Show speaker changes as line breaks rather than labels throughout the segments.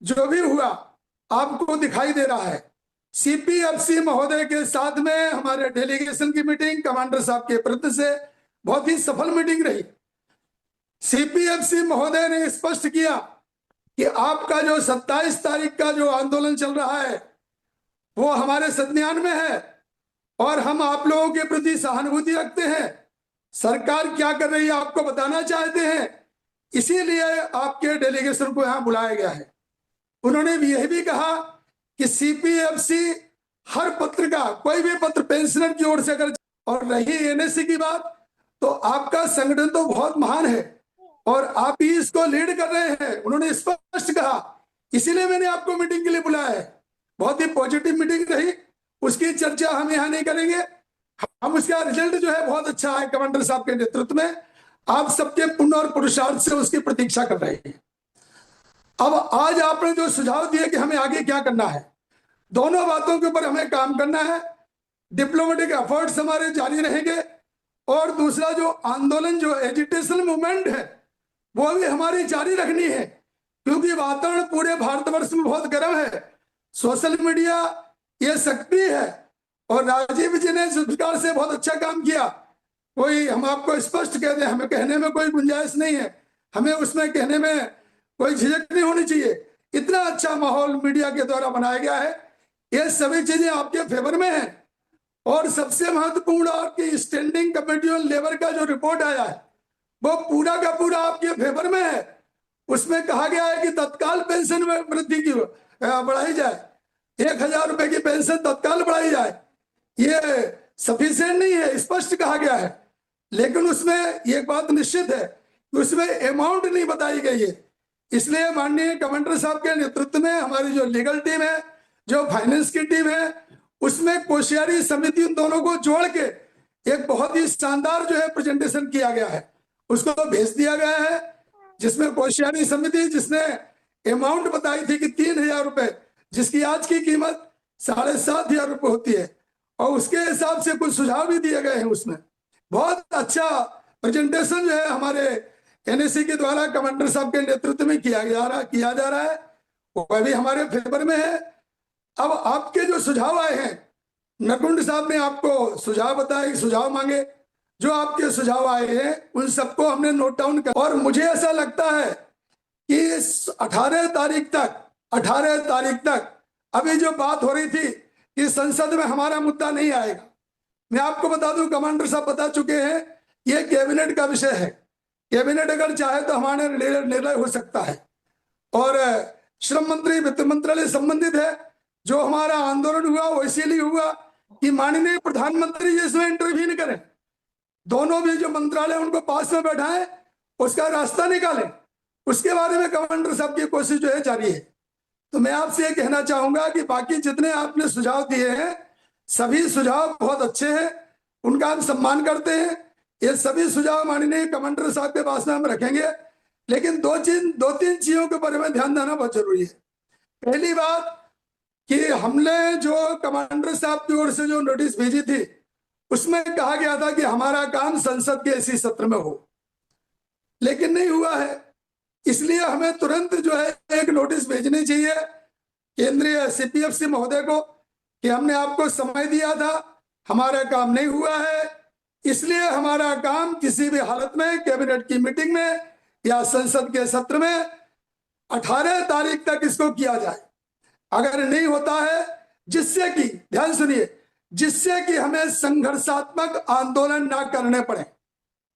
जो भी हुआ आपको दिखाई दे रहा है। सीपीएफसी महोदय के साथ में हमारे डेलीगेशन की मीटिंग कमांडर साहब के प्रति से बहुत ही सफल मीटिंग रही। सीपीएफसी महोदय ने स्पष्ट किया कि आपका जो 27 तारीख का जो आंदोलन चल रहा है वो हमारे संज्ञान में है और हम आप लोगों के प्रति सहानुभूति रखते हैं। सरकार क्या कर रही है आपको बताना चाहते हैं, इसीलिए आपके डेलीगेशन को यहां बुलाया गया है। उन्होंने भी यह भी कहा कि सीपीएफसी हर पत्र का, कोई भी पत्र पेंशनर की ओर से अगर, और रही एनएससी की बात, तो आपका संगठन तो बहुत महान है और आप ही इसको लीड कर रहे हैं, उन्होंने स्पष्ट कहा। इसीलिए मैंने आपको मीटिंग के लिए बुलाया है। बहुत ही पॉजिटिव मीटिंग रही, उसकी चर्चा हम यहाँ नहीं करेंगे। हम उसका रिजल्ट जो है बहुत अच्छा है, कमांडर साहब के नेतृत्व में आप सबके पुण्य और पुरुषार्थ से उसकी प्रतीक्षा कर रहे हैं। अब आज आपने जो सुझाव दिए कि हमें आगे क्या करना है, दोनों बातों के ऊपर हमें काम करना है। डिप्लोमेटिक एफर्ट्स हमारे जारी रहेंगे और दूसरा जो आंदोलन, जो एजिटेशन मूवमेंट है, वो भी हमारी जारी रखनी है, क्योंकि वातावरण पूरे भारतवर्ष में बहुत गर्म है। सोशल मीडिया ये सक्रिय है और राजीव जी ने सरकार से बहुत अच्छा काम किया। कोई, हम आपको स्पष्ट कह दें, हमें कहने में कोई गुंजाइश नहीं है, हमें उसमें कहने में कोई झिझक नहीं होनी चाहिए। इतना अच्छा माहौल मीडिया के द्वारा बनाया गया है, ये सभी चीजें आपके फेवर में है। और सबसे महत्वपूर्ण, आपकी स्टैंडिंग कमेटी ऑन लेबर का जो रिपोर्ट आया है वो पूरा का पूरा आपके फेवर में है। उसमें कहा गया है कि तत्काल पेंशन में वृद्धि की बढ़ाई जाए, 1,000 रुपए की पेंशन तत्काल बढ़ाई जाए। ये सफिशिएंट नहीं है, स्पष्ट कहा गया है, लेकिन उसमें एक बात निश्चित है कि उसमें अमाउंट नहीं बताई गई है। इसलिए माननीय कमांडर साहब के नेतृत्व में हमारी जो लीगल टीम है, जो फाइनेंस की टीम है, उसमें कोशियारी समिति उन दोनों को जोड़ के एक बहुत ही शानदार जो है प्रेजेंटेशन किया गया है, उसको भेज दिया गया है, जिसमें कोशियारी समिति, जिसने अमाउंट बताई थी कि 3,000 रुपए, जिसकी आज की कीमत 7,500 रुपए होती है, और उसके हिसाब से कुछ सुझाव भी दिए गए हैं। उसमें बहुत अच्छा प्रेजेंटेशन जो है हमारे एनएससी के द्वारा कमांडर साहब के नेतृत्व में किया जा रहा है, वह भी हमारे फेवर में है। अब आपके जो सुझाव आए हैं, नकुंड साहब ने आपको सुझाव बताए, सुझाव मांगे, जो आपके सुझाव आए हैं उन सबको हमने नोट डाउन कर, और मुझे ऐसा लगता है कि 18 तारीख तक अभी जो बात हो रही थी कि संसद में हमारा मुद्दा नहीं आएगा, मैं आपको बता दूं, कमांडर साहब बता चुके हैं, ये कैबिनेट का विषय है। कैबिनेट अगर चाहे तो हमारे निर्णय हो सकता है, और श्रम मंत्री, वित्त मंत्रालय संबंधित है। जो हमारा आंदोलन हुआ वो इसीलिए हुआ कि माननीय प्रधानमंत्री जी इसमें इंटरवीन करें, दोनों भी जो मंत्रालय उनको पास में बैठाएं, उसका रास्ता निकालें। उसके बारे में कमांडर साहब की कोशिश जो है जारी है। तो मैं आपसे ये कहना चाहूंगा कि बाकी जितने आपने सुझाव दिए हैं, सभी सुझाव बहुत अच्छे हैं, उनका हम सम्मान करते हैं। ये सभी सुझाव माननीय कमांडर साहब के पास में हम रखेंगे, लेकिन दो तीन चीजों के बारे में ध्यान देना बहुत जरूरी है। पहली बात कि हमने जो कमांडर साहब की ओर से जो नोटिस भेजी थी, उसमें कहा गया था कि हमारा काम संसद के इसी सत्र में हो, लेकिन नहीं हुआ है। इसलिए हमें तुरंत जो है एक नोटिस भेजनी चाहिए केंद्रीय सीपीएफसी महोदय को कि हमने आपको समय दिया था, हमारा काम नहीं हुआ है, इसलिए हमारा काम किसी भी हालत में कैबिनेट की मीटिंग में या संसद के सत्र में 18 तारीख तक इसको किया जाए। अगर नहीं होता है, जिससे कि, ध्यान सुनिए, जिससे कि हमें संघर्षात्मक आंदोलन ना करने पड़े,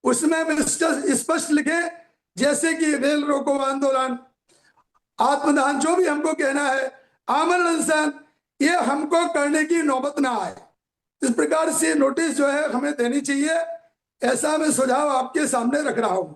उसमें स्पष्ट लिखे, जैसे कि रेल रोको आंदोलन, आत्मदान, जो भी हमको कहना है, आमरण अनशन, ये हमको करने की नौबत ना आए। इस प्रकार से नोटिस जो है हमें देनी चाहिए, ऐसा मैं सुझाव आपके सामने रख रहा हूं।